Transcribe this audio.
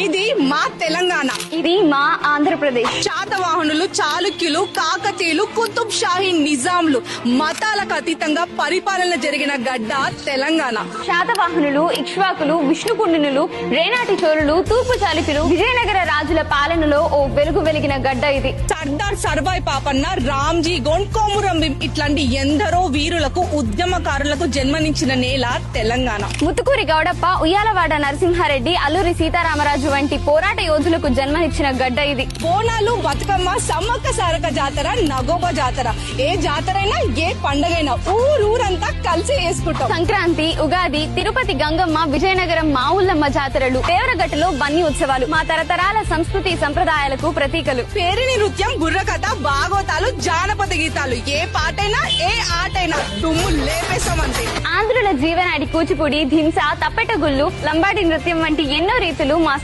ఇది మా తెలంగాణ, ఇది మా ఆంధ్రప్రదేశ్. శాతవాహనులు, చాళుక్యులు, కాకతీయులు, కుతుబ్ షాహీ నిజాంలు మతాలకు అతీతంగా పరిపాలన జరిగిన గడ్డ తెలంగాణ. శాతవాహనులు, ఇక్ష్వాకులు, విష్ణుకుండినులు, రేనాటి చోళులు, తూర్పు చాళుక్యులు, విజయనగర రాజుల పాలనలో ఓ వెలుగు వెలిగిన గడ్డ ఇది. సర్దార్ సర్వాయి పాపన్న, రామ్జీ గోండ్, కొమురం భీం ఇట్లాంటి ఎందరో వీరులకు, ఉద్యమకారులకు జన్మనిచ్చిన నేల తెలంగాణ. ముత్తుకూరి గౌడప్ప, ఉయ్యాలవాడ నరసింహారెడ్డి, అల్లూరి సీతారామరాజు వంటి పోరాట యోధులకు జన్మనిచ్చిన గడ్డ ఇది. బోనాలు, బతుకమ్మ, సమ్మక్క సారక జాతర, నగోబ జాతర, ఏ జాతరైనా ఏ పండగైనా ఊరంతా కలిసి వేసుకుంటాం. సంక్రాంతి, ఉగాది, తిరుపతి గంగమ్మ, విజయనగరం మా ఊళ్ళమ్మ జాతరలు, దేవరగట్టులో బన్నీ ఉత్సవాలు మా తరతరాల సంస్కృతి సంప్రదాయాలకు ప్రతీకలు. పేరిణి నృత్యం, బుర్రకథ, భాగవతాలు, జానపద గీతాలు, ఏ పాటైనా ఏ ఆటైనా దుమ్ము లేపేశామంతే. ఆంధ్రుల జీవనాడి కూచిపూడి, ధింస, తప్పెటగుళ్ళు, లంబాడి నృత్యం వంటి ఎన్నో రీతులు మా